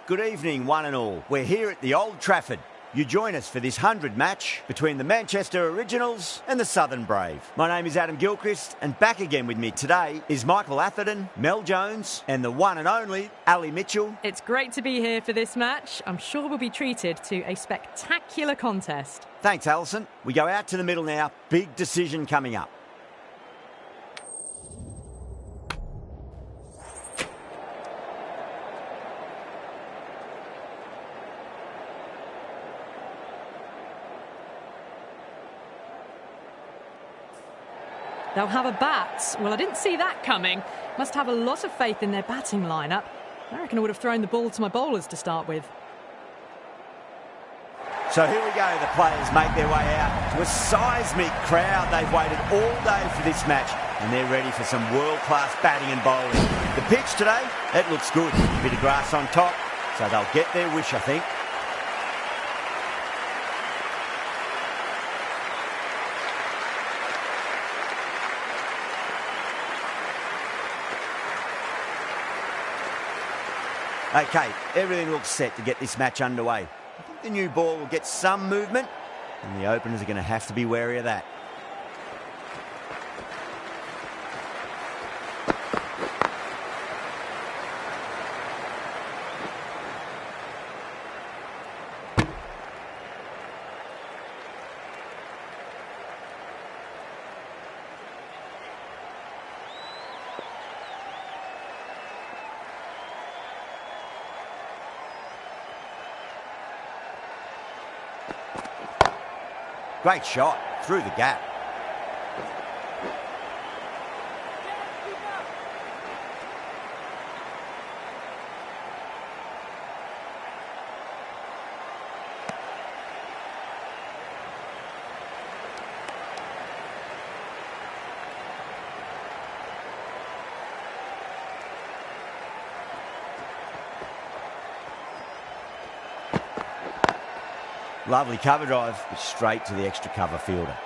Good evening, one and all. We're here at the Old Trafford. You join us for this 100 match between the Manchester Originals and the Southern Brave. My name is Adam Gilchrist, and back again with me today is Michael Atherton, Mel Jones, and the one and only Ali Mitchell. It's great to be here for this match. I'm sure we'll be treated to a spectacular contest. Thanks, Alison. We go out to the middle now. Big decision coming up. They'll have a bat. Well, I didn't see that coming. Must have a lot of faith in their batting lineup. I reckon I would have thrown the ball to my bowlers to start with. So here we go. The players make their way out to a seismic crowd. They've waited all day for this match, and they're ready for some world-class batting and bowling. The pitch today, it looks good. A bit of grass on top, so they'll get their wish, I think. OK, everything looks set to get this match underway. I think the new ball will get some movement, and the openers are going to have to be wary of that. Great shot through the gap. Lovely cover drive, but straight to the extra cover fielder.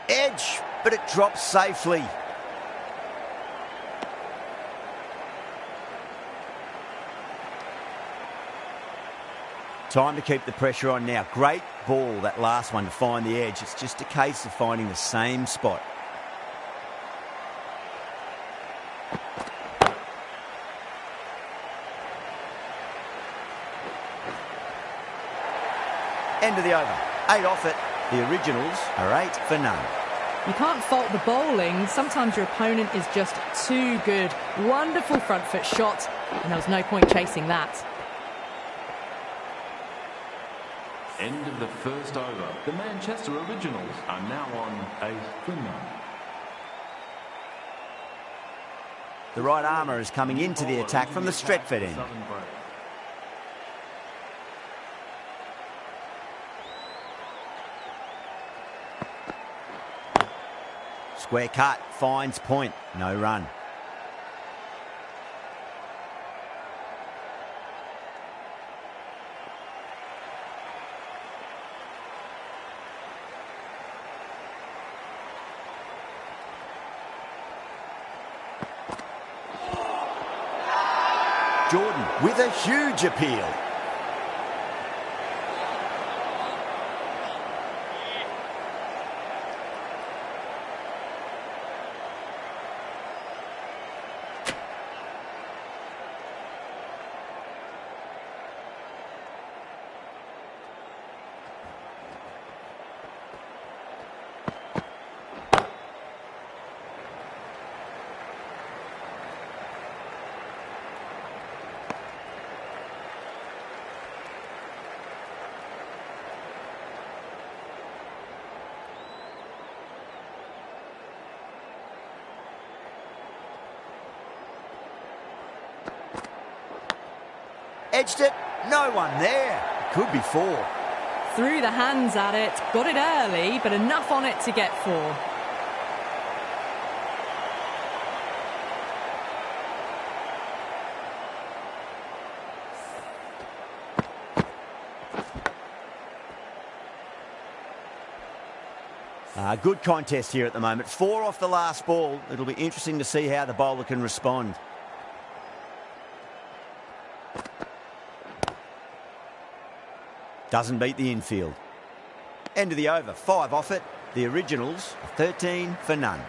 Edge, but it drops safely. Time to keep the pressure on now. Great ball, that last one, to find the edge. It's just a case of finding the same spot. End of the over. 8 off it. The Originals are 8 for none. You can't fault the bowling. Sometimes your opponent is just too good. Wonderful front foot shot, and there was no point chasing that. End of the first over. The Manchester Originals are now on 8 for none. The right armour is coming into the attack from the Stretford end. Square cut, finds point, no run. Jordan with a huge appeal. Edged it, no one there. Could be 4. threw the hands at it, got it early, but enough on it to get 4. Good contest here at the moment. 4 off the last ball. It'll be interesting to see how the bowler can respond. Doesn't beat the infield. End of the over. 5 off it. The Originals, 13 for none.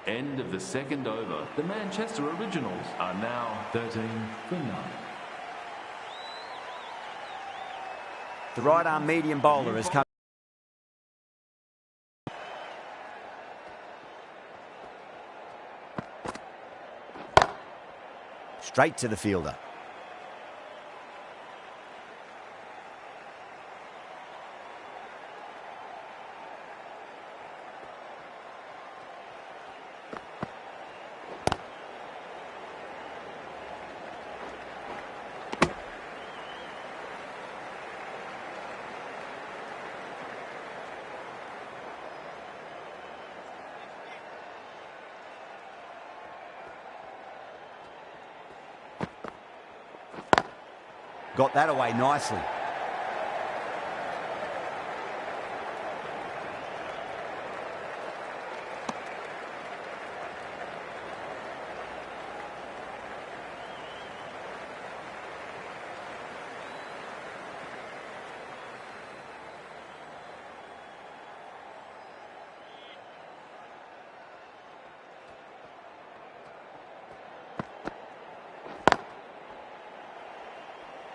End of the second over. The Manchester Originals are now 13 for none. The right-arm medium bowler has come. Straight to the fielder. Got that away nicely.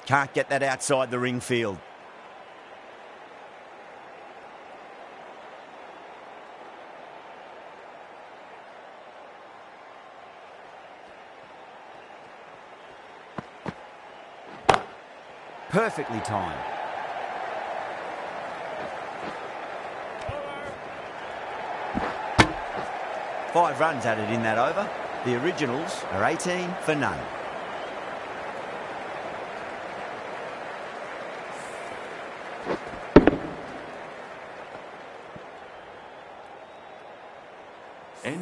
Can't get that outside the ring field. Perfectly timed. Five runs added in that over. The Originals are 18 for none.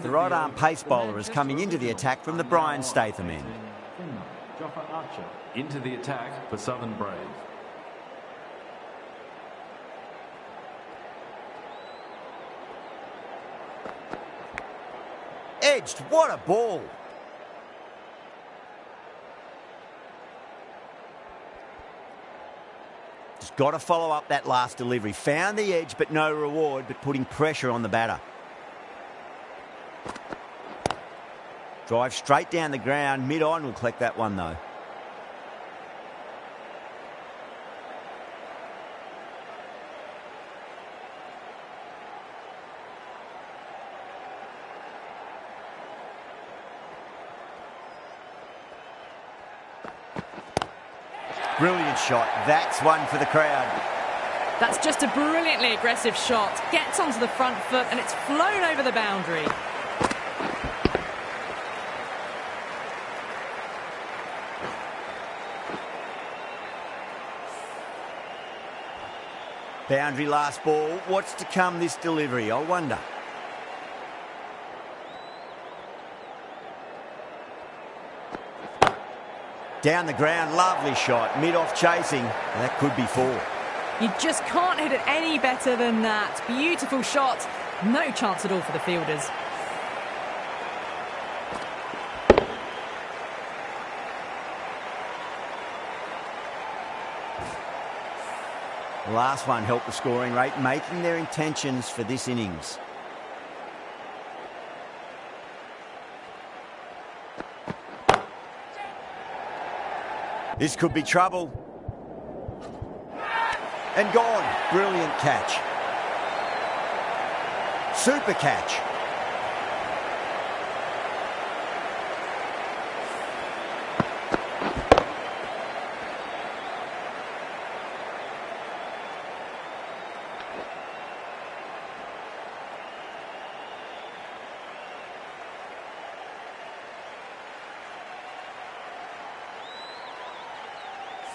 The right-arm pace bowler is coming into the attack from the Brian Statham end. Into the attack for Southern Brave. Edged, what a ball! Just got to follow up that last delivery. Found the edge, but no reward, but putting pressure on the batter. Drive straight down the ground. Mid-on will collect that one, though. Brilliant shot. That's one for the crowd. That's just a brilliantly aggressive shot. Gets onto the front foot and it's flown over the boundary. Boundary last ball. What's to come this delivery, I wonder? Down the ground, lovely shot. Mid-off chasing. That could be 4. You just can't hit it any better than that. Beautiful shot. No chance at all for the fielders. The last one helped the scoring rate, making their intentions for this innings. This could be trouble. And gone. Brilliant catch. Super catch.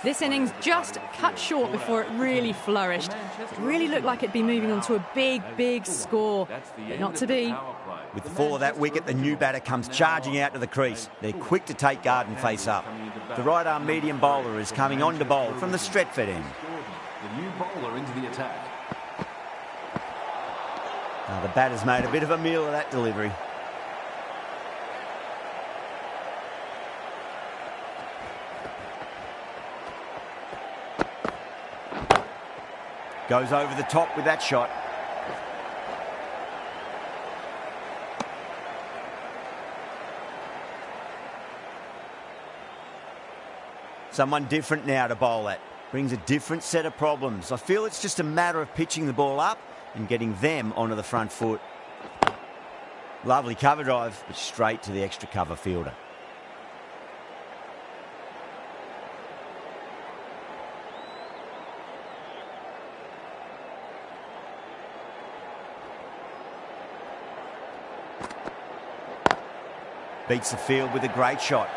This innings just cut short before it really flourished. It really looked like it'd be moving on to a big score, but not to be. With the fall of that wicket, the new batter comes charging out to the crease. They're quick to take guard and face up. The right-arm medium bowler is coming on to bowl from the Stretford end. The new bowler into the attack. Now, the batter's made a bit of a meal of that delivery. Goes over the top with that shot. Someone different now to bowl at. Brings a different set of problems. I feel it's just a matter of pitching the ball up and getting them onto the front foot. Lovely cover drive, but straight to the extra cover fielder. Beats the field with a great shot.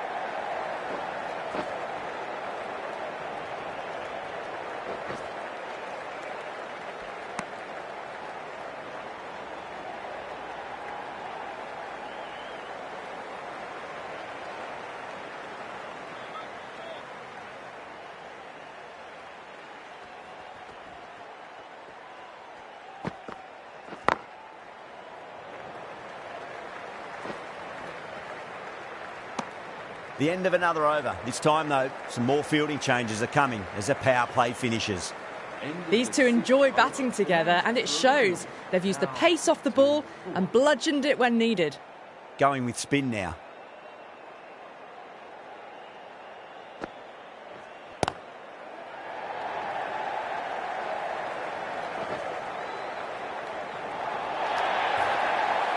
The end of another over. This time, though, some more fielding changes are coming as the power play finishes. These two enjoy batting together, and it shows. They've used the pace off the ball and bludgeoned it when needed. Going with spin now.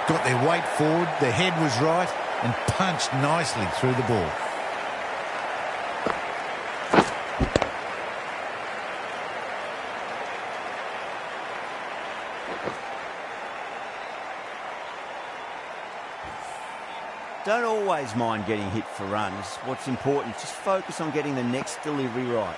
Got their weight forward, their head was right, and punched nicely through the ball. Don't always mind getting hit for runs. What's important, just focus on getting the next delivery right.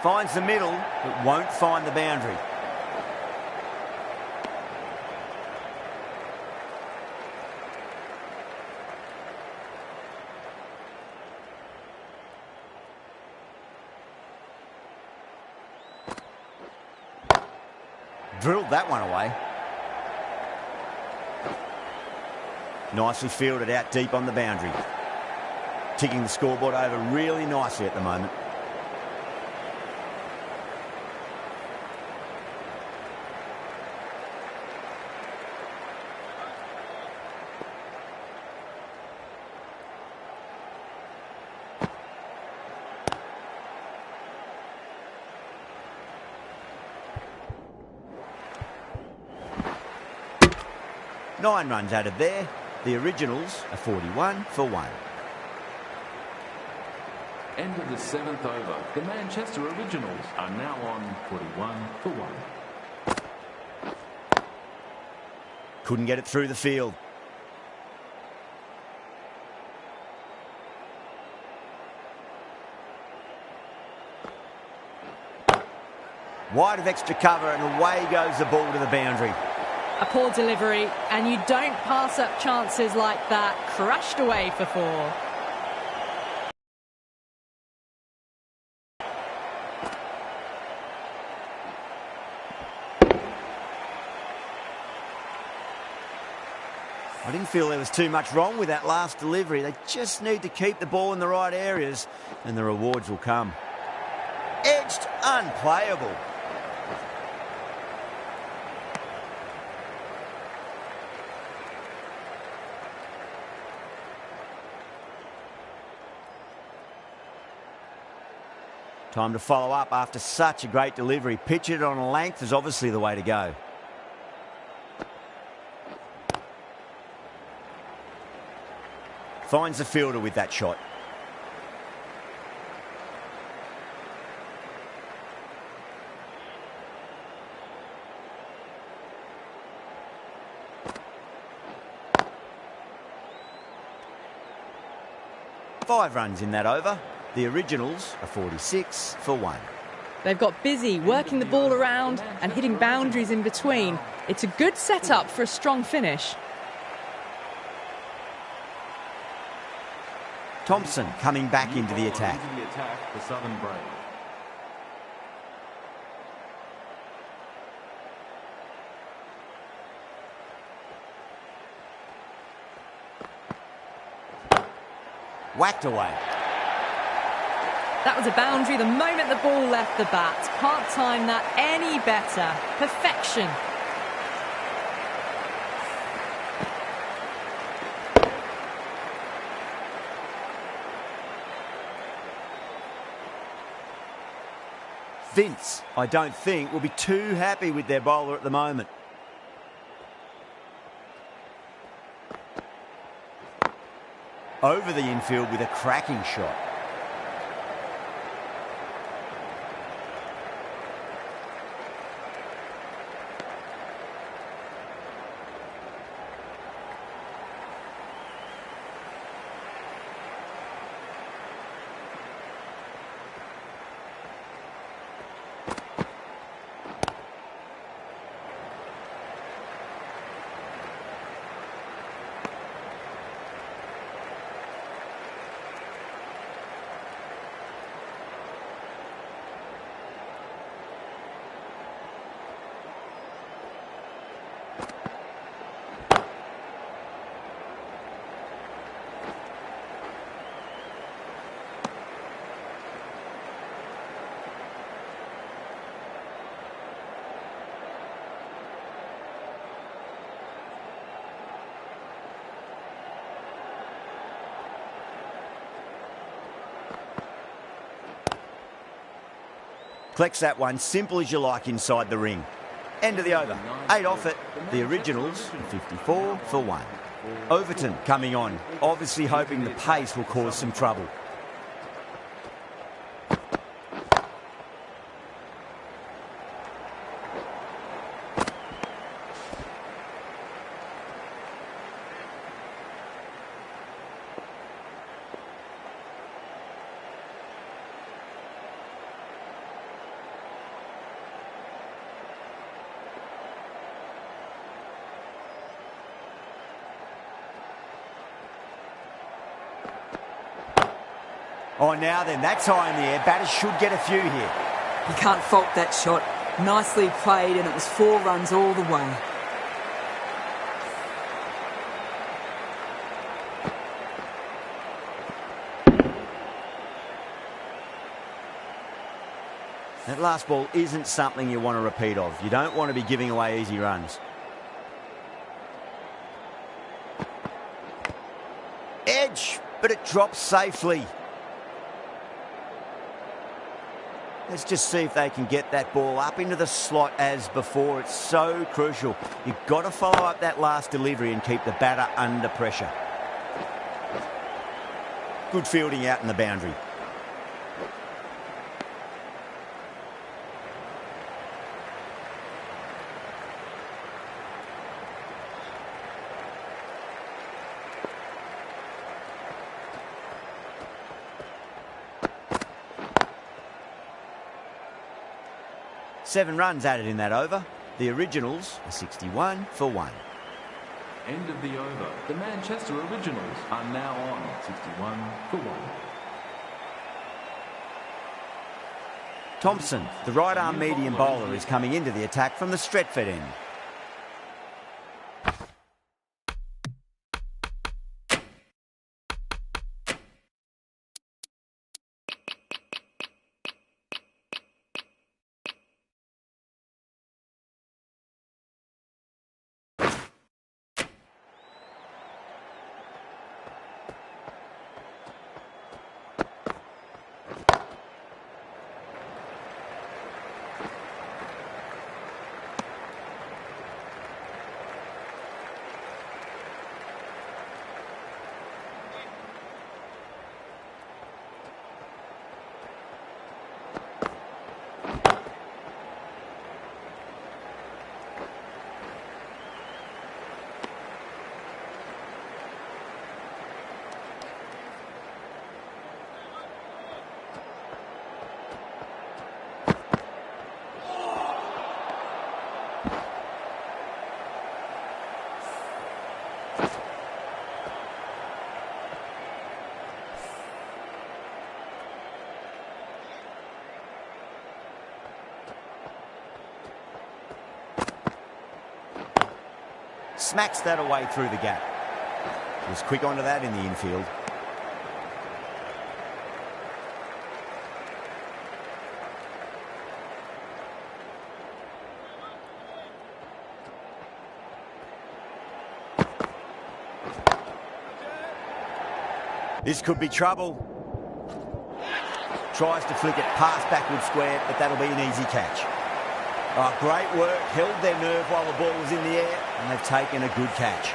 Finds the middle, but won't find the boundary. Drilled that one away. Nicely fielded out deep on the boundary. Ticking the scoreboard over really nicely at the moment. Nine runs added there. The Originals are 41 for 1. End of the 7th over. The Manchester Originals are now on 41 for 1. Couldn't get it through the field. Wide of extra cover and away goes the ball to the boundary. A poor delivery, and you don't pass up chances like that. Crashed away for 4. I didn't feel there was too much wrong with that last delivery. They just need to keep the ball in the right areas and the rewards will come. Edged, unplayable. Time to follow up after such a great delivery. Pitch it on a length is obviously the way to go. Finds the fielder with that shot. Five runs in that over. The Originals are 46 for 1. They've got busy working the ball around and hitting boundaries in between. It's a good setup for a strong finish. Thompson coming back into the attack. The Southern Brave. Whacked away. That was a boundary the moment the ball left the bat. Can't time that any better. Perfection. Vince, I don't think, will be too happy with their bowler at the moment. Over the infield with a cracking shot. Collects that one, simple as you like, inside the ring. End of the over. 8 off it. The Originals, 54 for 1. Overton coming on, obviously hoping the pace will cause some trouble. Oh, now then, that's high in the air. Batters should get a few here. You can't fault that shot. Nicely played, and it was 4 runs all the way. That last ball isn't something you want to repeat of. You don't want to be giving away easy runs. Edge, but it drops safely. Let's just see if they can get that ball up into the slot as before. It's so crucial. You've got to follow up that last delivery and keep the batter under pressure. Good fielding out in the boundary. Seven runs added in that over. The Originals are 61 for 1. End of the over. The Manchester Originals are now on 61 for 1. Thompson, the right-arm medium bowler, is coming into the attack from the Stretford end. smacks that away through the gap. Was quick onto that in the infield. This could be trouble. Tries to flick it past backward square, but that'll be an easy catch. Oh, great work. Held their nerve while the ball was in the air, and they've taken a good catch.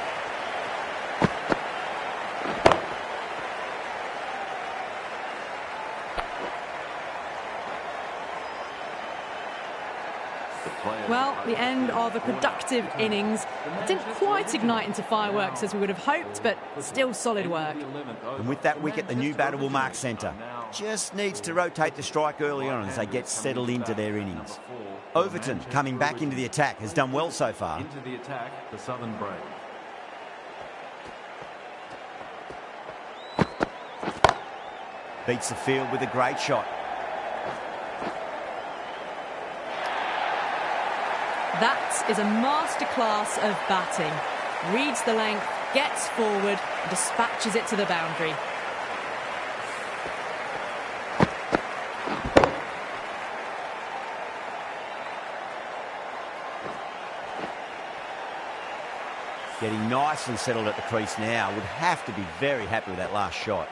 Well, the end of a productive innings. It didn't quite ignite into fireworks as we would have hoped, but still solid work. And with that wicket, the new batter will mark centre. Just needs to rotate the strike early on as they get settled into their innings. Overton, coming back into the attack, has done well so far. Into the attack, the Southern Brave. Beats the field with a great shot. That is a masterclass of batting. Reads the length, gets forward, and dispatches it to the boundary. Getting nicely settled at the crease now. Would have to be very happy with that last shot.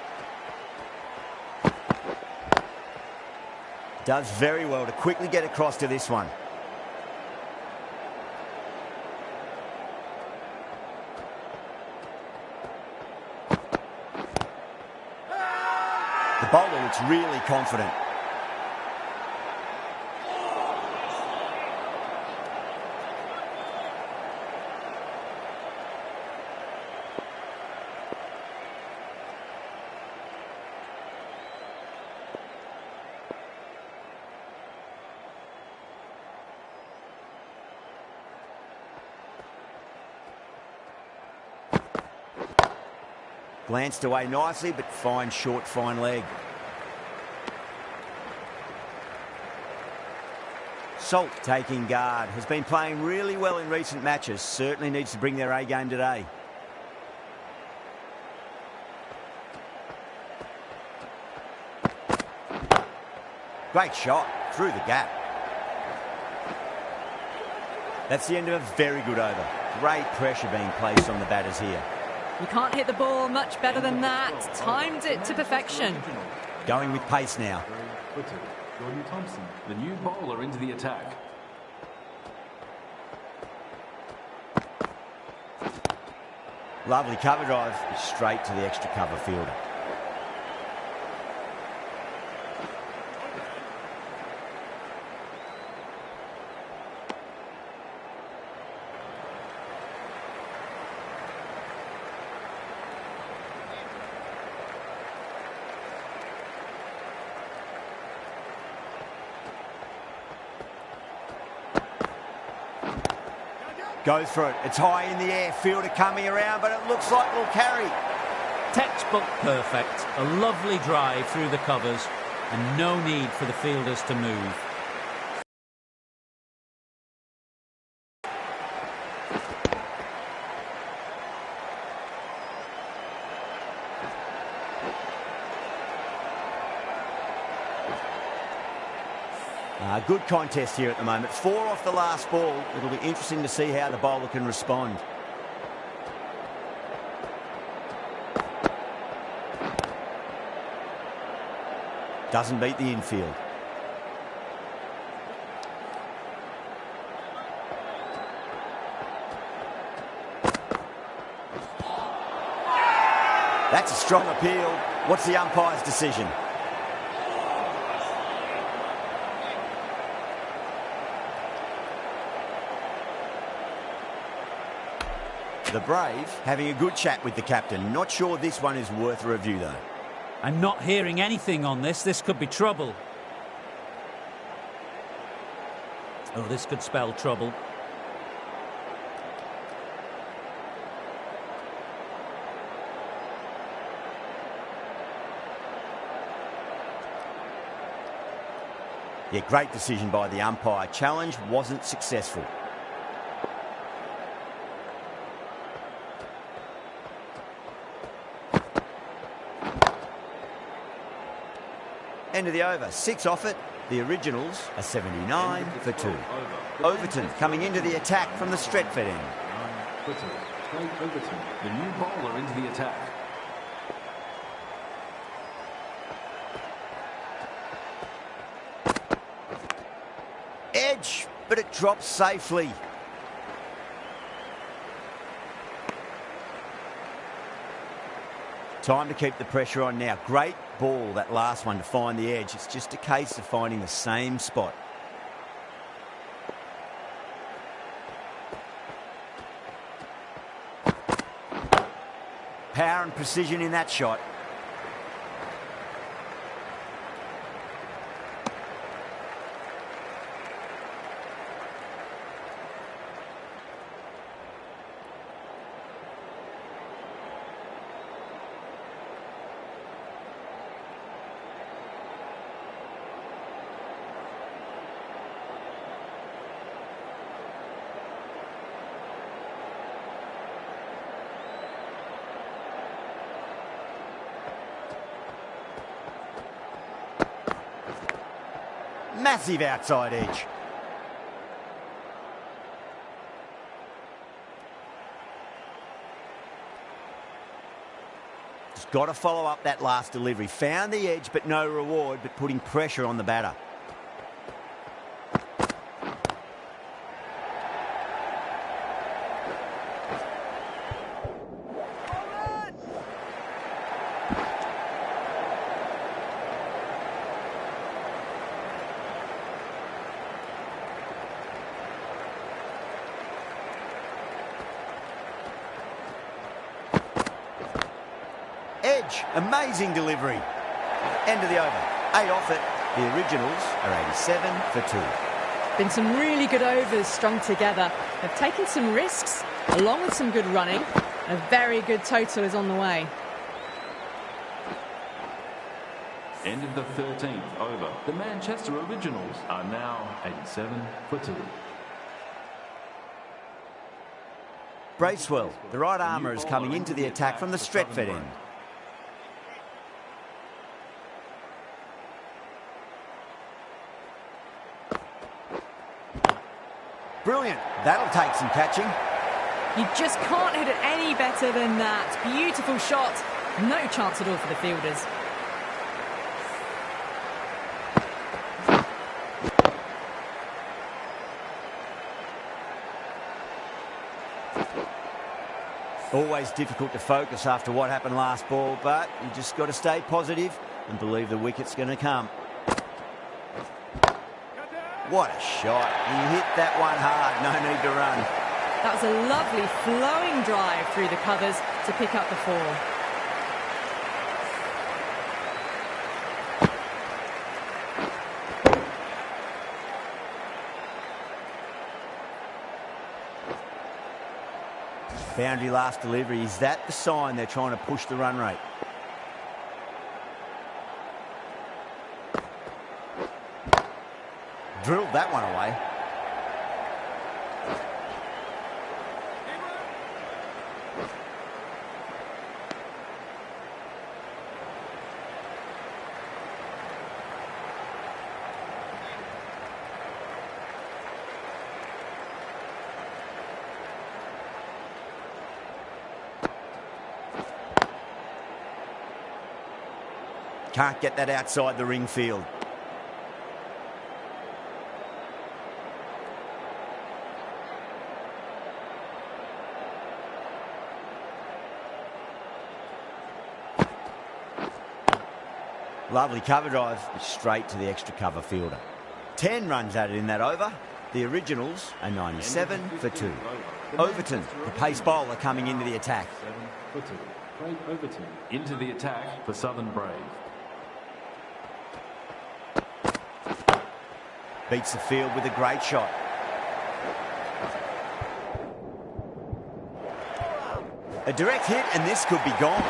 Does very well to quickly get across to this one. The bowler looks really confident. Glanced away nicely, but fine short, fine leg. Salt taking guard. Has been playing really well in recent matches. Certainly needs to bring their A game today. Great shot through the gap. That's the end of a very good over. Great pressure being placed on the batters here. You can't hit the ball much better than that. Timed it to perfection. Going with pace now. Jordan Thompson, the new bowler, into the attack. Lovely cover drive, straight to the extra cover fielder. Goes for it. It's high in the air. Fielder coming around, but it looks like it'll carry. Textbook perfect. A lovely drive through the covers and no need for the fielders to move. Good contest here at the moment. 4 off the last ball. It'll be interesting to see how the bowler can respond. Doesn't beat the infield. That's a strong appeal. What's the umpire's decision? The Brave having a good chat with the captain. Not sure this one is worth a review, though. I'm not hearing anything on this. This could be trouble. Oh, this could spell trouble. Yeah, great decision by the umpire. Challenge wasn't successful. End of the over. 6 off it. The Originals are 79 for 2. Overton coming into the attack from the Stretford end. Craig Overton, the new bowler, into the attack. Edge, but it drops safely. Time to keep the pressure on now. Great ball, that last one, to find the edge. It's just a case of finding the same spot. Power and precision in that shot. Massive outside edge. Just got to follow up that last delivery. Found the edge, but no reward, but putting pressure on the batter. Edge, amazing delivery. End of the over. 8 off it. The Originals are 87 for 2. Been some really good overs strung together. They've taken some risks, along with some good running. A very good total is on the way. End of the 13th over. The Manchester Originals are now 87 for 2. Bracewell, the right armour, is coming into the attack from the Stretford end. Brilliant. That'll take some catching. You just can't hit it any better than that. Beautiful shot. No chance at all for the fielders. Always difficult to focus after what happened last ball, but you just got to stay positive and believe the wicket's going to come. What a shot. He hit that one hard. No need to run. That was a lovely flowing drive through the covers to pick up the 4. Boundary last delivery. Is that the sign they're trying to push the run rate? Drilled that one away. Can't get that outside the ring field. Lovely cover drive, straight to the extra cover fielder. 10 runs added in that over. The Originals are 97 for 2. Overton, the pace bowler, coming into the attack. 7 for 2. Craig Overton into the attack for Southern Brave. Beats the field with a great shot. A direct hit and this could be gone.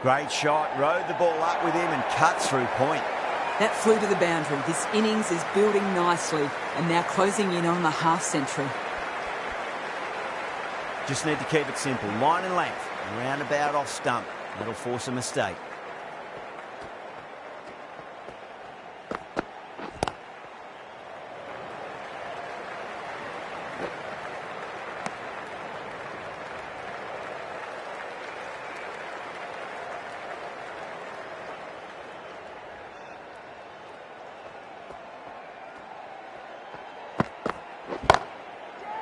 Great shot, rode the ball up with him and cut through point. That flew to the boundary. This innings is building nicely and now closing in on the half-century. Just need to keep it simple. Line and length. Roundabout off stump. That'll force a mistake.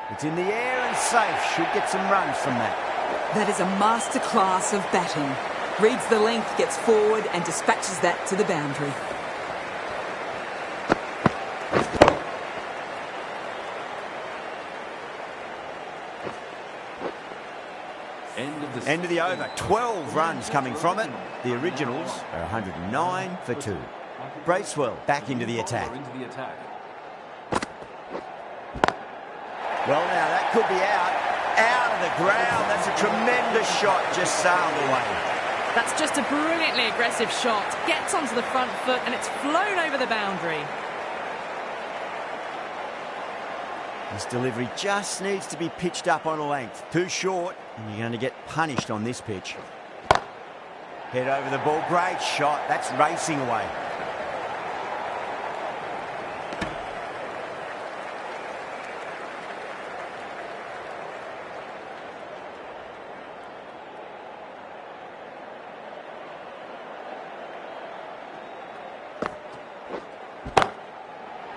It's in the air and safe. Should get some runs from that. That is a masterclass of batting. Reads the length, gets forward and dispatches that to the boundary. End of the over. 12 runs coming from it. The Originals are 109 for 2. Bracewell back into the attack. Well, now, that could be out. Out of the ground. That's a tremendous shot. Just sailed away. That's just a brilliantly aggressive shot. Gets onto the front foot and it's flown over the boundary. This delivery just needs to be pitched up on a length. Too short, and you're going to get punished on this pitch. Head over the ball. Great shot. That's racing away.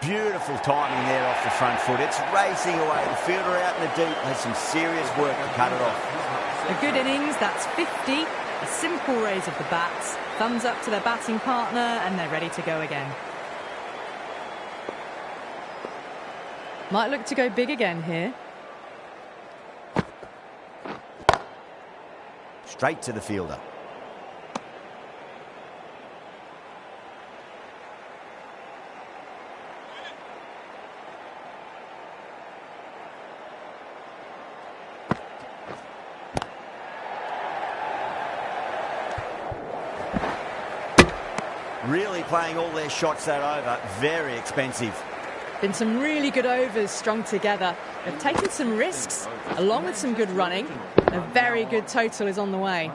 Beautiful timing there off the front foot. It's racing away. The fielder out in the deep has some serious work to cut it off. A good innings, that's 50. A simple raise of the bats. Thumbs up to their batting partner and they're ready to go again. Might look to go big again here. Straight to the fielder. Really playing all their shots that over. Very expensive. Been some really good overs strung together. They've taken some risks, along with some good running. A very good total is on the way.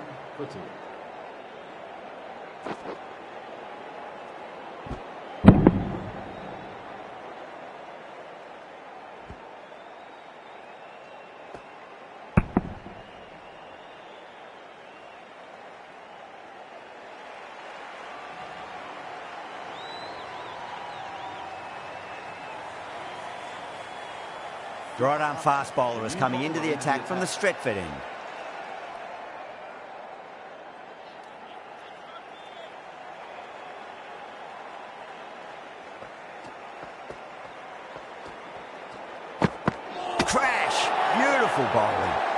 Right arm fast bowler is coming into the attack from the Stretford end. Crash! Beautiful bowling.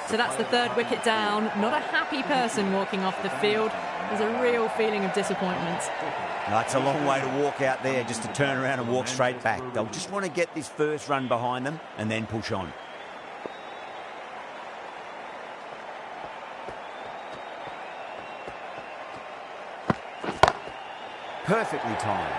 So that's the third wicket down. Not a happy person walking off the field. There's a real feeling of disappointment. No, it's a long way to walk out there just to turn around and walk straight back. They'll just want to get this first run behind them and then push on. Perfectly timed.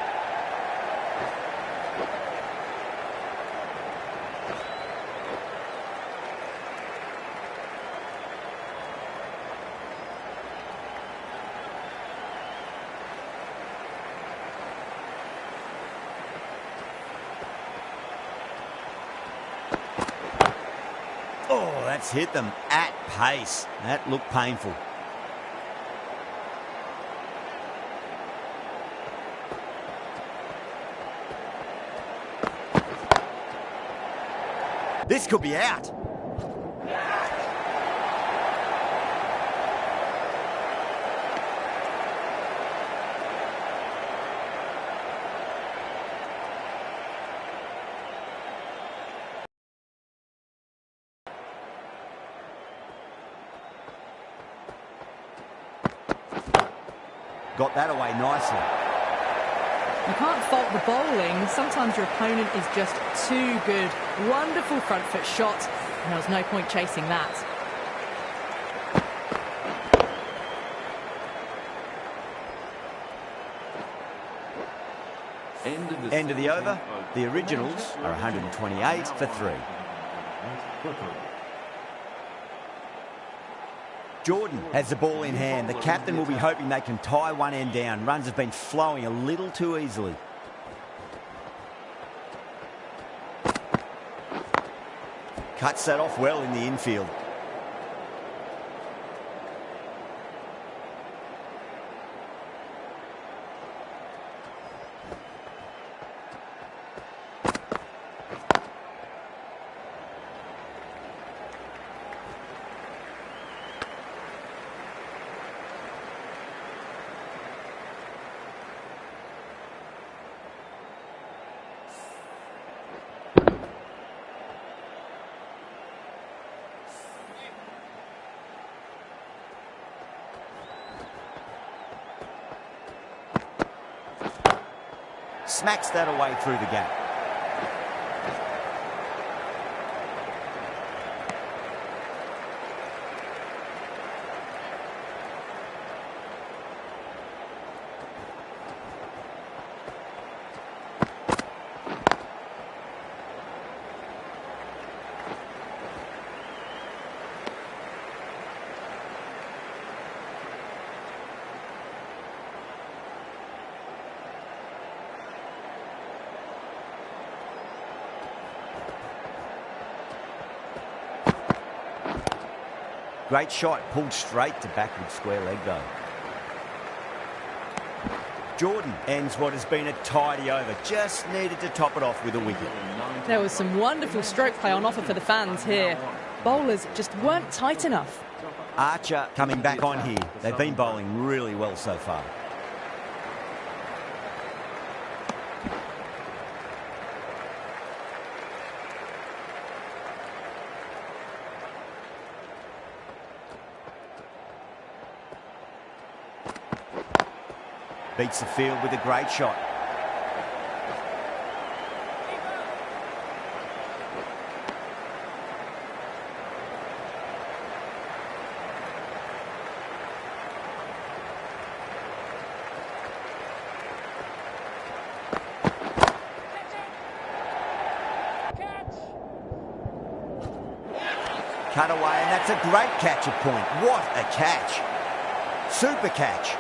Oh, that's hit them at pace. That looked painful. This could be out. Got that away nicely. You can't fault the bowling. Sometimes your opponent is just too good. Wonderful front foot shot, and there was no point chasing that. End of the over. The Originals are 128 for 3. Jordan has the ball in hand. The captain will be hoping they can tie one end down. Runs have been flowing a little too easily. Cuts that off well in the infield. Smacks that away through the gap. Great shot, pulled straight to backward square leg though. Jordan ends what has been a tidy over. Just needed to top it off with a wicket. There was some wonderful stroke play on offer for the fans here. Bowlers just weren't tight enough. Archer coming back on here. They've been bowling really well so far. Beats the field with a great shot. Cut away, and that's a great catch at point. What a catch. Super catch.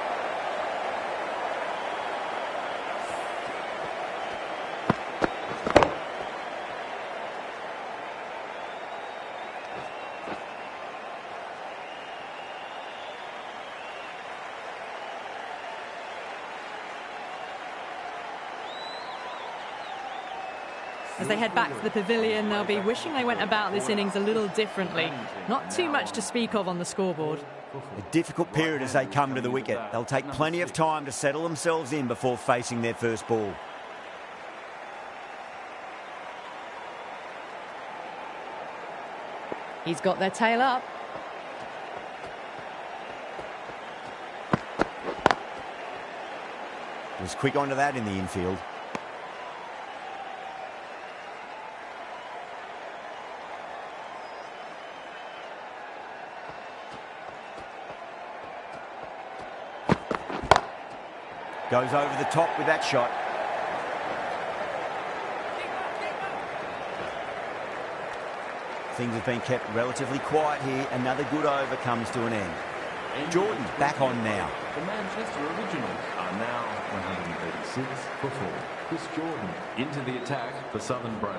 As they head back to the pavilion, they'll be wishing they went about this innings a little differently. Not too much to speak of on the scoreboard. A difficult period as they come to the wicket. They'll take plenty of time to settle themselves in before facing their first ball. He's got their tail up. Was quick onto that in the infield. Goes over the top with that shot. Things have been kept relatively quiet here. Another good over comes to an end. Jordan back on now. The Manchester Originals are now 136 for 4. Chris Jordan into the attack for Southern Brave.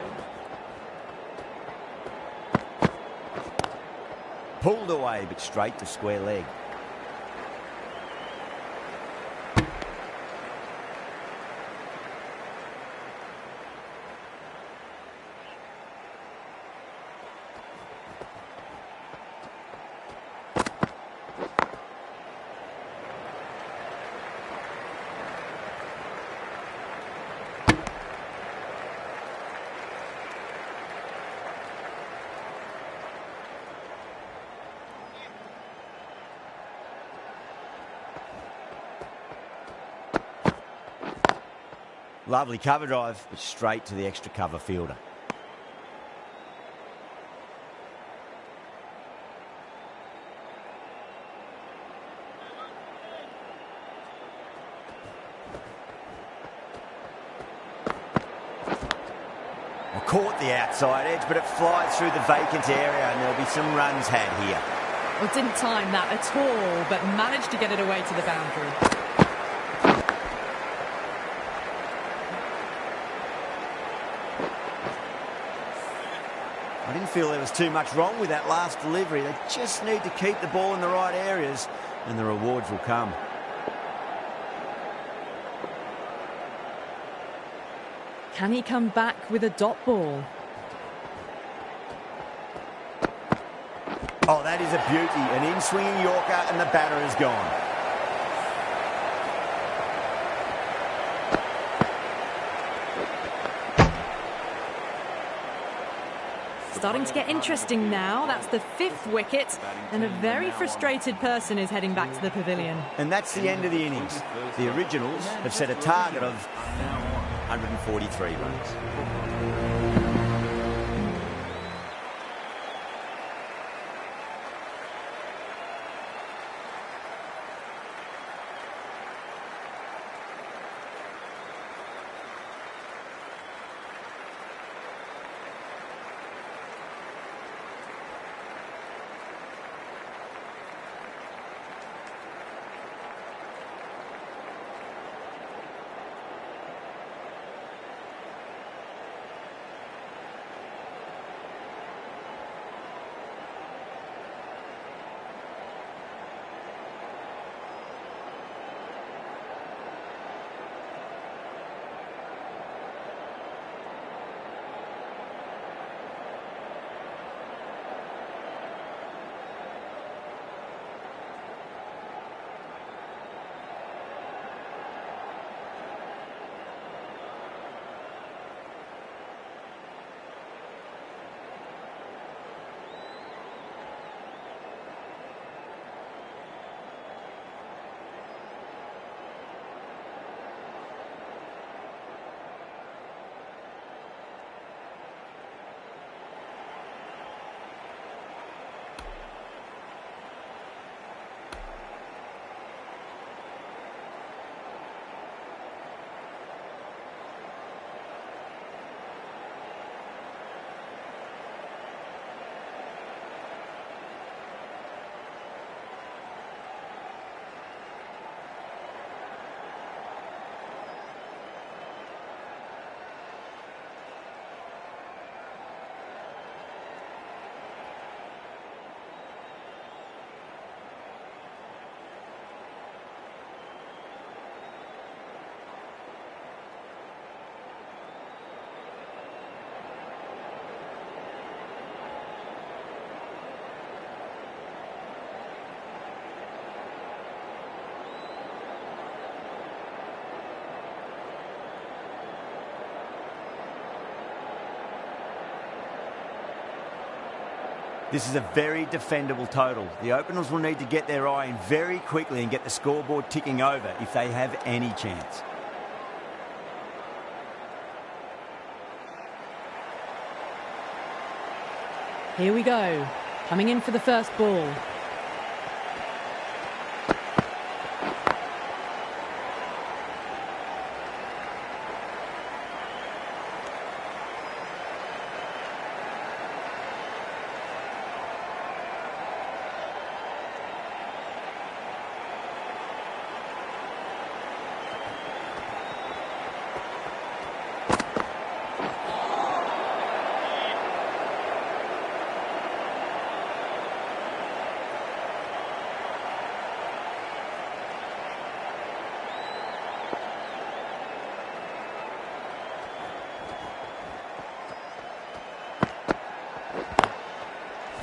Pulled away but straight to square leg. Lovely cover drive, but straight to the extra cover fielder. Caught the outside edge, but it flies through the vacant area and there'll be some runs had here. Well, didn't time that at all, but managed to get it away to the boundary. I didn't feel there was too much wrong with that last delivery. They just need to keep the ball in the right areas and the rewards will come. Can he come back with a dot ball? Oh, that is a beauty. An in-swinging Yorker and the batter is gone. Starting to get interesting now. That's the 5th wicket, and a very frustrated person is heading back to the pavilion. And that's the end of the innings. The Originals have set a target of 143 runs. This is a very defendable total. The openers will need to get their eye in very quickly and get the scoreboard ticking over if they have any chance. Here we go. Coming in for the first ball.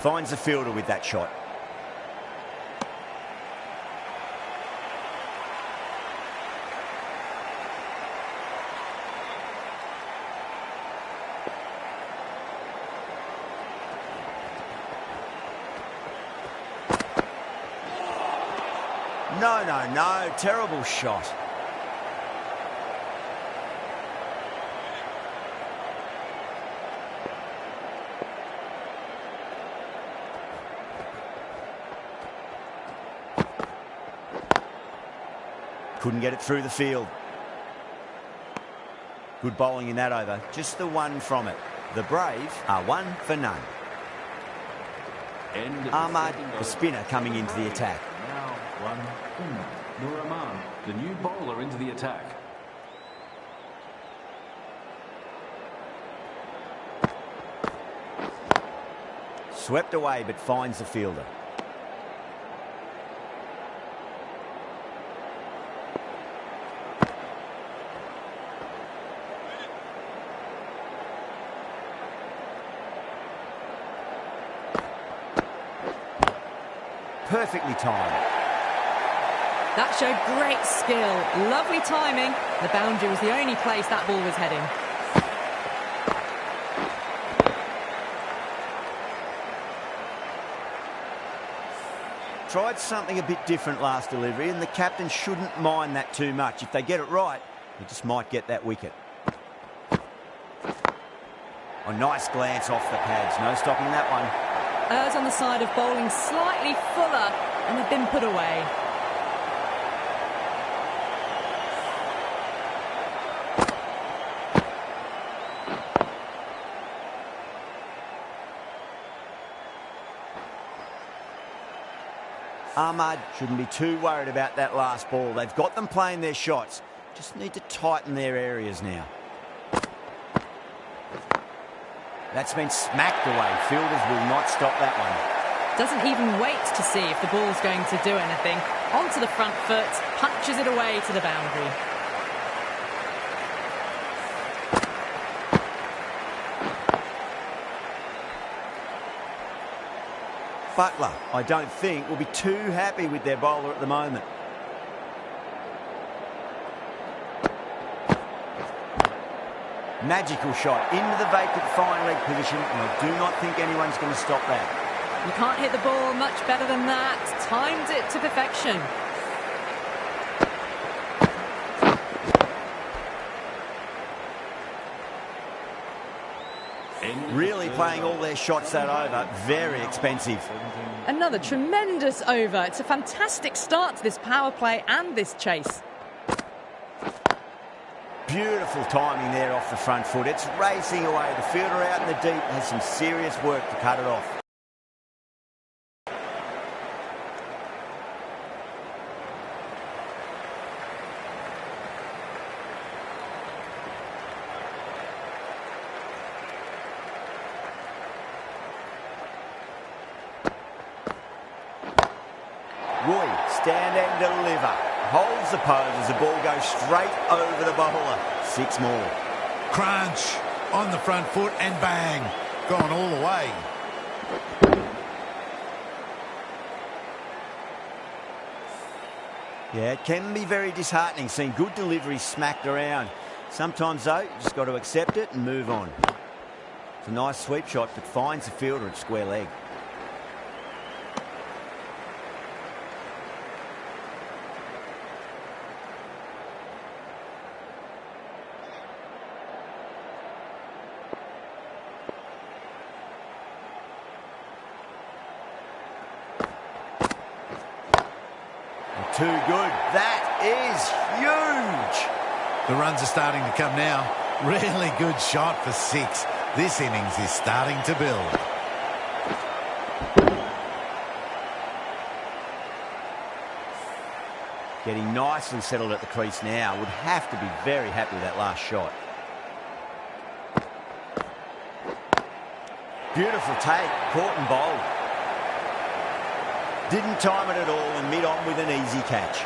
Finds the fielder with that shot. No, terrible shot. Couldn't get it through the field. Good bowling in that over. Just the one from it. The Brave are 1 for none. Ahmad, the spinner, coming into the attack. Now 1 for none. Nur Rahman, the new bowler, into the attack. Swept away but finds the fielder. Perfectly timed. That showed great skill. Lovely timing. The boundary was the only place that ball was heading. Tried something a bit different last delivery, and the captain shouldn't mind that too much. If they get it right, they just might get that wicket. A nice glance off the pads. No stopping that one. Errs on the side of bowling slightly fuller, and they've been put away. Ahmad shouldn't be too worried about that last ball. They've got them playing their shots. Just need to tighten their areas now. That's been smacked away. Fielders will not stop that one. Doesn't even wait to see if the ball's going to do anything. Onto the front foot, punches it away to the boundary. Butler, I don't think, will be too happy with their bowler at the moment. Magical shot into the vacant fine leg position, and I do not think anyone's going to stop that. You can't hit the ball much better than that. Timed it to perfection. Really playing all their shots that over. Very expensive. Another tremendous over. It's a fantastic start to this power play and this chase. Beautiful timing there off the front foot. It's racing away. The fielder out in the deep has some serious work to cut it off. Roy, stand and deliver. Holds the pose as the ball goes straight over the bowler. 6 more. Crunch on the front foot and bang. Gone all the way. Yeah, it can be very disheartening seeing good delivery smacked around. Sometimes, though, you just got to accept it and move on. It's a nice sweep shot, but finds the fielder at square leg. Too good. That is huge. The runs are starting to come now. Really good shot for 6. This innings is starting to build. Getting nicely settled at the crease now. Would have to be very happy with that last shot. Beautiful take. Caught and bowled. Didn't time it at all and mid-on with an easy catch.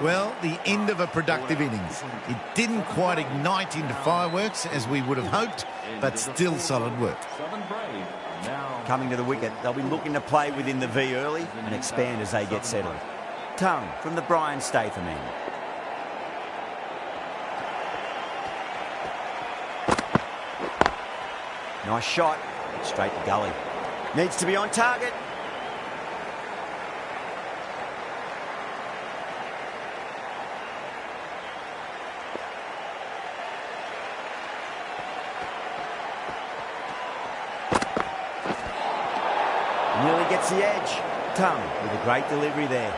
Well, the end of a productive innings. It didn't quite ignite into fireworks as we would have hoped, but still solid work. Coming to the wicket, they'll be looking to play within the V early and expand as they get settled. Tongue from the Brian Statham end. Nice shot, straight to gully. Needs to be on target. gets the edge. Tum with a great delivery there.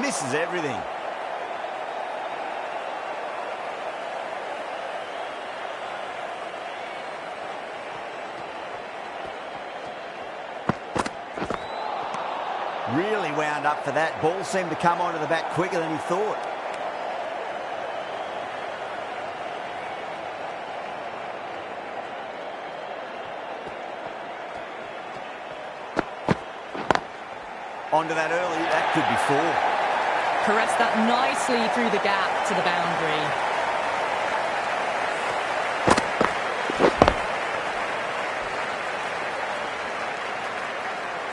Misses everything. Really wound up for that. Ball seemed to come onto the bat quicker than he thought. Onto that early. That could be 4. Caressed that nicely through the gap to the boundary.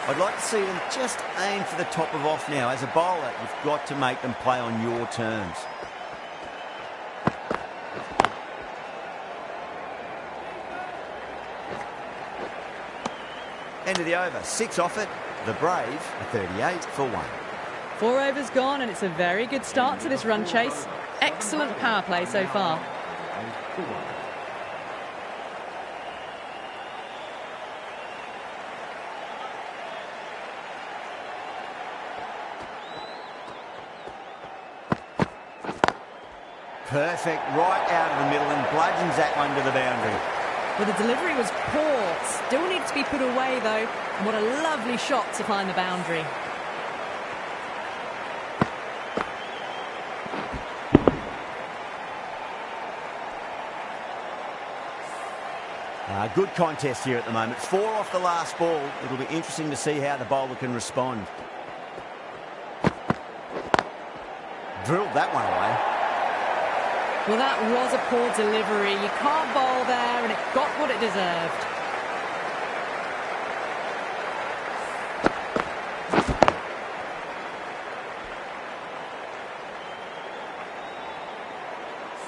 I'd like to see them just aim for the top of off now. As a bowler, you've got to make them play on your terms. End of the over. 6 off it. The Brave are 38 for 1. 4 overs gone, and it's a very good start to this run chase. Excellent power play so far. Perfect, right out of the middle and bludgeons that one to the boundary. Well, the delivery was poor. Still needs to be put away, though. And what a lovely shot to find the boundary. Good contest here at the moment. 4 off the last ball. It'll be interesting to see how the bowler can respond. Drilled that one away. Well, that was a poor delivery. You can't bowl there, and it got what it deserved.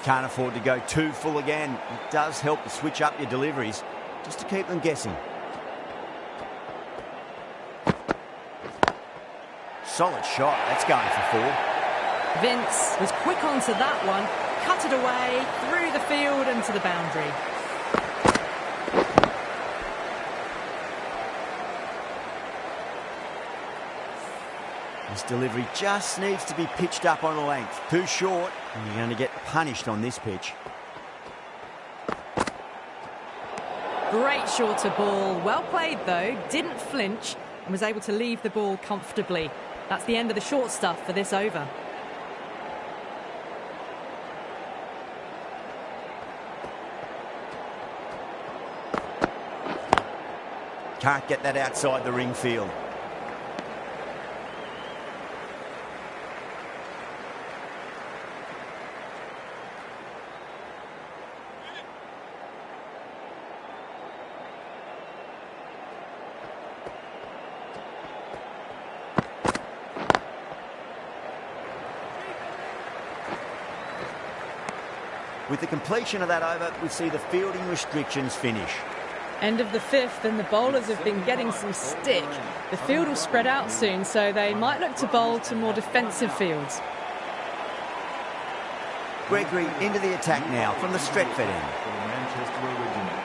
Can't afford to go too full again. It does help to switch up your deliveries, just to keep them guessing. Solid shot. That's going for 4. Vince was quick onto that one, cut it away, through the field and to the boundary. This delivery just needs to be pitched up on a length. Too short, and you're going to get punished on this pitch. Great shorter ball. Well played, though. Didn't flinch and was able to leave the ball comfortably. That's the end of the short stuff for this over. Can't get that outside the ring field. With the completion of that over, we see the fielding restrictions finish. End of the 5th, and the bowlers have been getting some stick. The field will spread out soon, so they might look to bowl to more defensive fields. Gregory into the attack now from the Stretford end. For the Manchester Originals.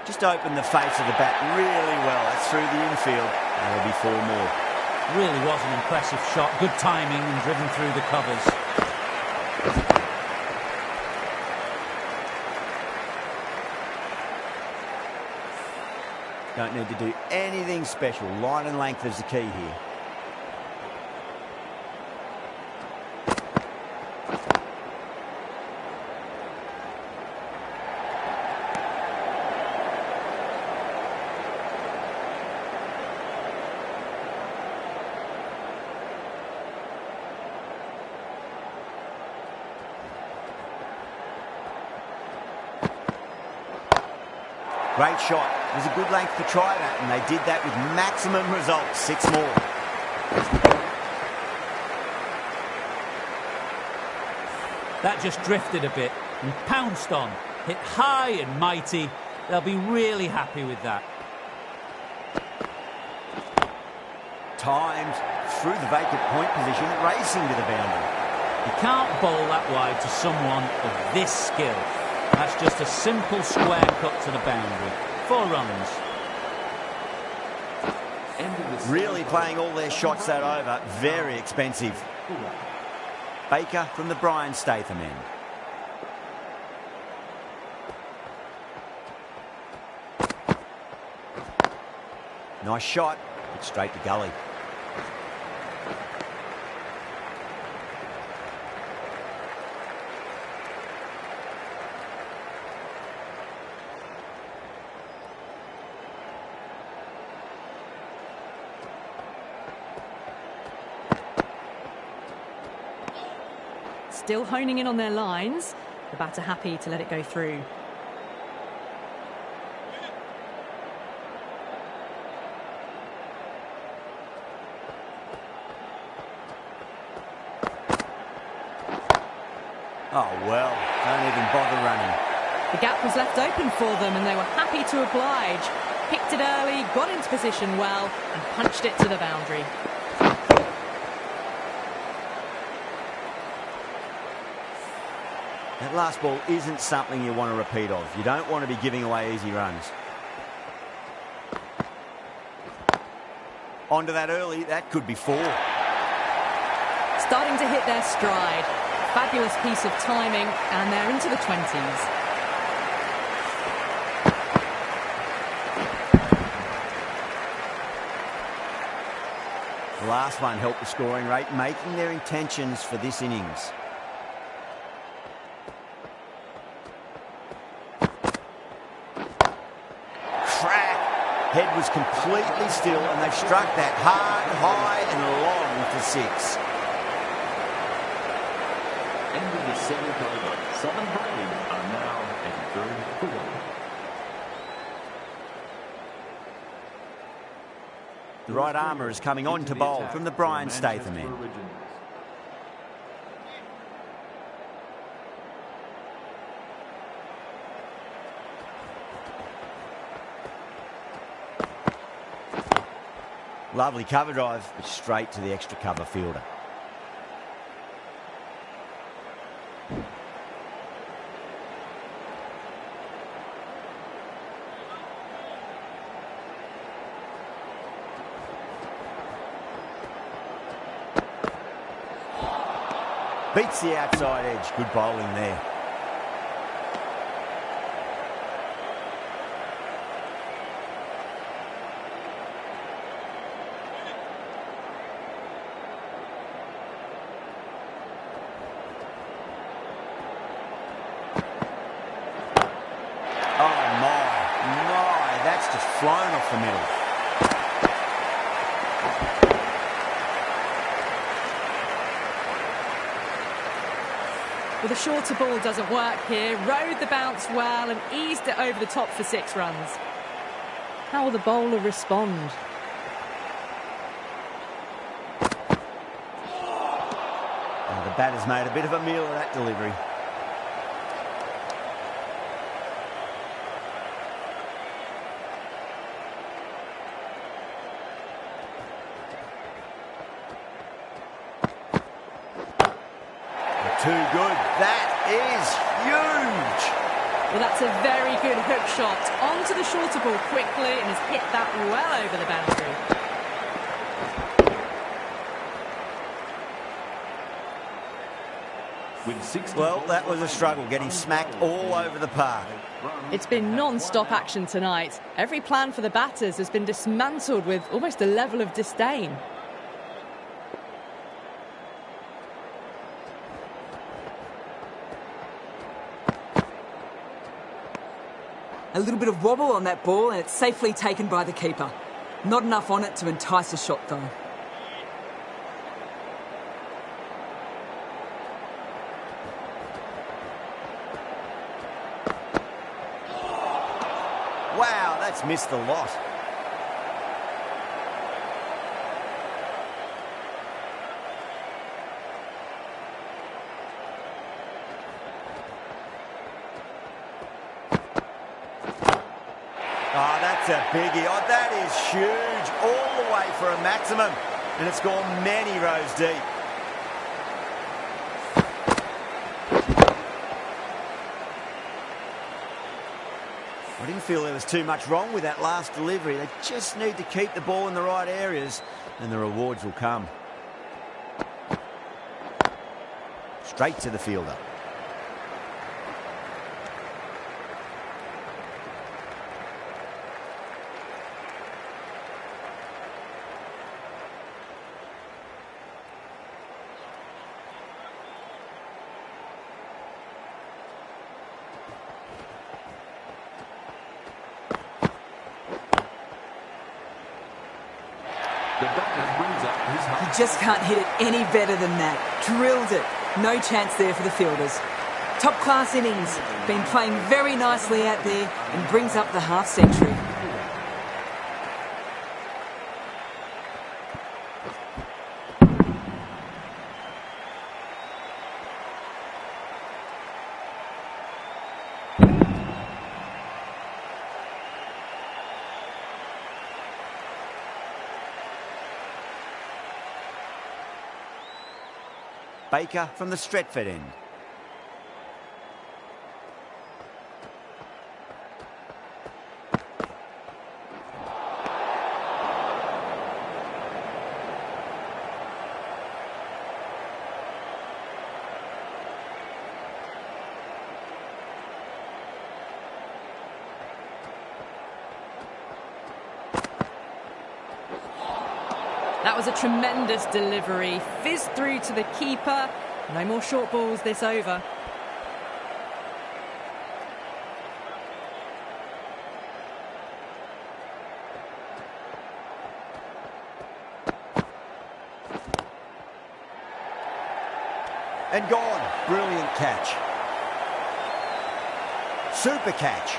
Just opened the face of the bat really well. That's through the infield. That'll be 4 more. Really was an impressive shot. Good timing and driven through the covers. Don't need to do anything special. Line and length is the key here. Great shot. It was a good length to try that, and they did that with maximum results. 6 more. That just drifted a bit and pounced on. Hit high and mighty. They'll be really happy with that. Timed through the vacant point position, racing to the boundary. You can't bowl that wide to someone of this skill. That's just a simple square cut to the boundary. 4 runs. Really playing all their shots that over. Very expensive. Baker from the Brian Statham end. Nice shot, but straight to gully. Still honing in on their lines. The batter happy to let it go through. Oh, well, don't even bother running. The gap was left open for them and they were happy to oblige. Picked it early, got into position well and punched it to the boundary. That last ball isn't something you want to repeat of. You don't want to be giving away easy runs. Onto that early, that could be 4. Starting to hit their stride. Fabulous piece of timing and they're into the 20s. The last one helped the scoring rate, making their intentions for this innings. Head was completely still and they've struck that hard, high and long for 6. End of the 7th over. Southern Brave are now at 3 for 1. The right armour is coming on to bowl from the Brian Statham end. Lovely cover drive, straight to the extra cover fielder. Beats the outside edge. Good bowling there. That's just flown off the middle. Well, the shorter ball doesn't work here. Rode the bounce well and eased it over the top for 6 runs. How will the bowler respond? Oh, the batter's made a bit of a meal of that delivery. Too good. That is huge. Well, that's a very good hook shot. Onto the shorter ball quickly and has hit that well over the boundary. Well, that was a struggle, getting smacked all over the park. It's been non-stop action tonight. Every plan for the batters has been dismantled with almost a level of disdain. A little bit of wobble on that ball and it's safely taken by the keeper. Not enough on it to entice a shot though. Wow, that's missed the lot. Oh, that's a biggie. Oh, that is huge. All the way for a maximum. And it's gone many rows deep. I didn't feel there was too much wrong with that last delivery. They just need to keep the ball in the right areas and the rewards will come. Straight to the fielder. You just can't hit it any better than that. Drilled it. No chance there for the fielders. Top-class innings. Been playing very nicely out there and brings up the half-century. Baker from the Stretford end. That was a tremendous delivery. Fizzed through to the keeper. No more short balls this over. And gone. Brilliant catch. Super catch.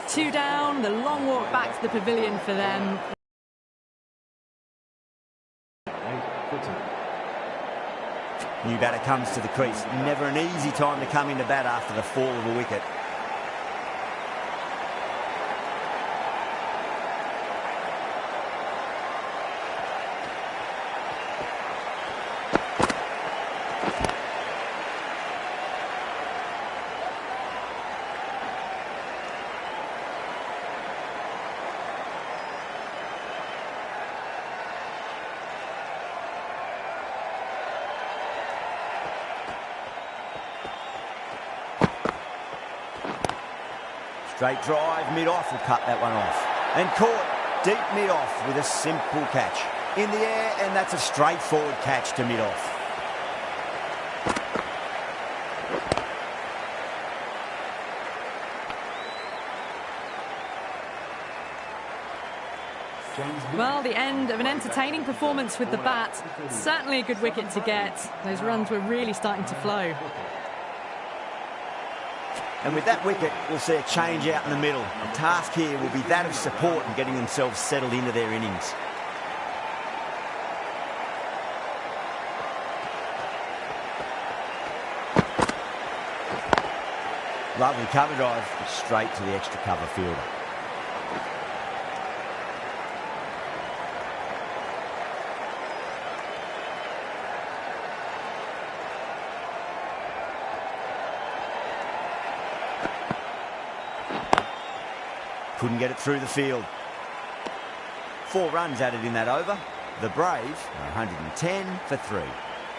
Two down, the long walk back to the pavilion for them. New batter comes to the crease. Never an easy time to come into bat after the fall of a wicket. Straight drive, mid-off will cut that one off. And caught deep mid-off with a simple catch. In the air, and that's a straightforward catch to mid-off. Well, the end of an entertaining performance with the bat. Certainly a good wicket to get. Those runs were really starting to flow. And with that wicket, we'll see a change out in the middle. The task here will be that of support and getting themselves settled into their innings. Lovely cover drive, straight to the extra cover fielder. Couldn't get it through the field. 4 runs added in that over. The Braves are 110 for 3.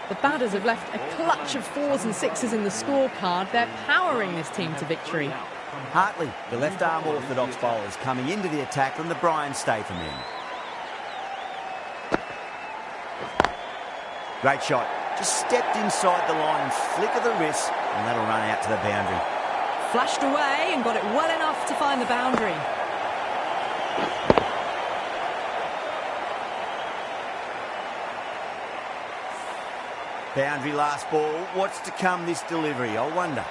The batters have left a clutch of 4s and 6s in the scorecard. They're powering this team to victory. Hartley, the left-arm orthodox bowler, is coming into the attack from the Brian Statham end. Great shot. Just stepped inside the line and flick of the wrist, and that'll run out to the boundary. Flashed away and got it well enough to find the boundary. Boundary last ball. What's to come this delivery, I wonder.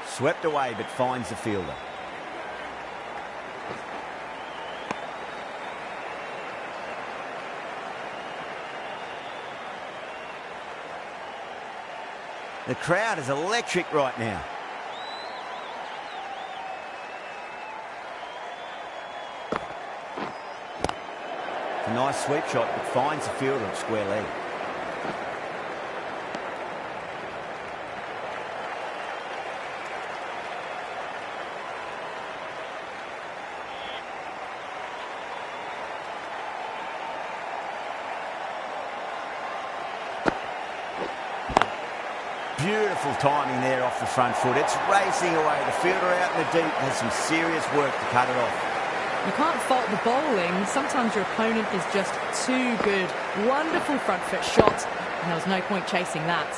Swept away, but finds the fielder. The crowd is electric right now. It's a nice sweep shot, but finds the fielder at square leg. Beautiful timing there off the front foot. It's racing away. The fielder out in the deep has some serious work to cut it off. You can't fault the bowling. Sometimes your opponent is just too good. Wonderful front foot shot, and there was no point chasing that.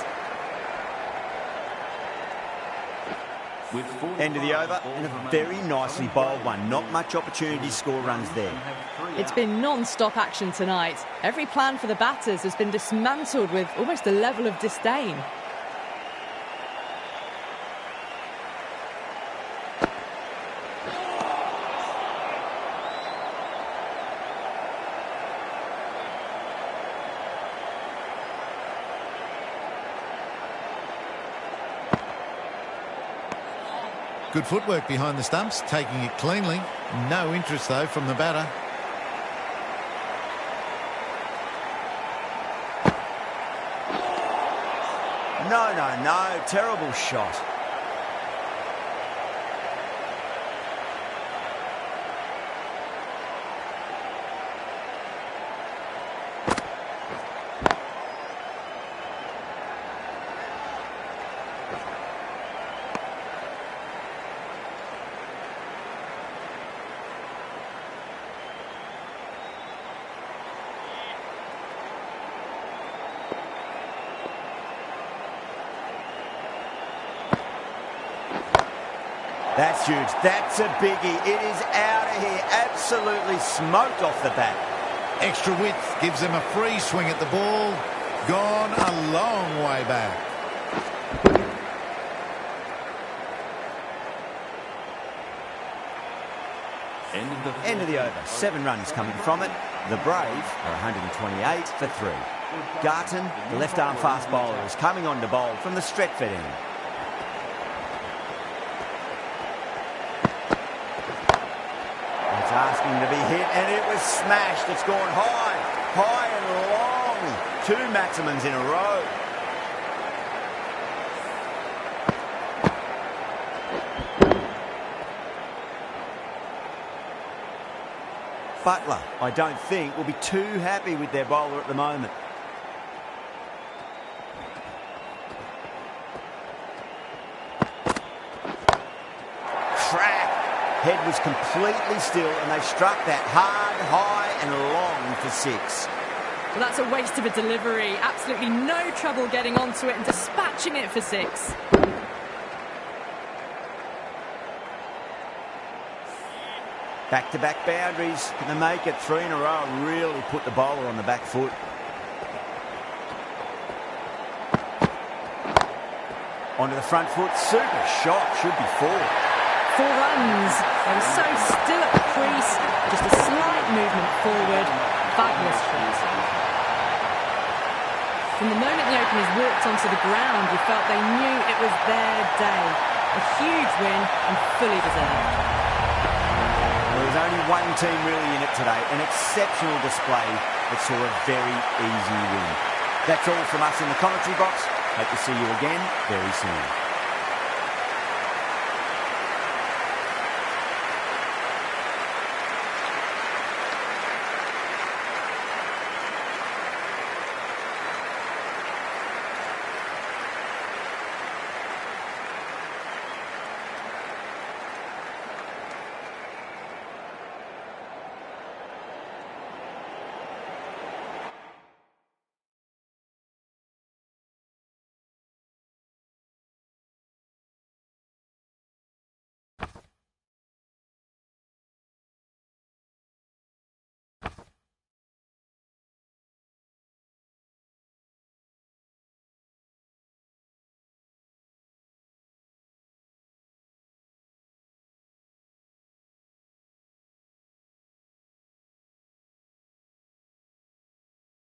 End of the over, and a very nicely bowled one. Not much opportunity to score runs there. It's been non-stop action tonight. Every plan for the batters has been dismantled with almost a level of disdain. Good footwork behind the stumps, taking it cleanly. No interest, though, from the batter. No. Terrible shot. That's huge. That's a biggie. It is out of here. Absolutely smoked off the bat. Extra width gives them a free swing at the ball. Gone a long way back. End of the over. 7 runs coming from it. The Brave are 128 for 3. Garton, the left-arm fast bowler, is coming on to bowl from the Stretford end. Asking to be hit, and it was smashed. It's gone high and long. 2 maximums in a row. Butler, I don't think, will be too happy with their bowler at the moment. Head was completely still, and they struck that hard, high and long for 6. Well, that's a waste of a delivery. Absolutely no trouble getting onto it and dispatching it for 6. Back-to-back boundaries. Can they make it 3 in a row and really put the bowler on the back foot? Onto the front foot. Super shot. Should be 4. 4 runs. They were so still at the crease. Just a slight movement forward. Fabulous shot. From the moment the openers walked onto the ground, you felt they knew it was their day. A huge win and fully deserved. There was only one team really in it today. An exceptional display that saw a very easy win. That's all from us in the commentary box. Hope to see you again very soon.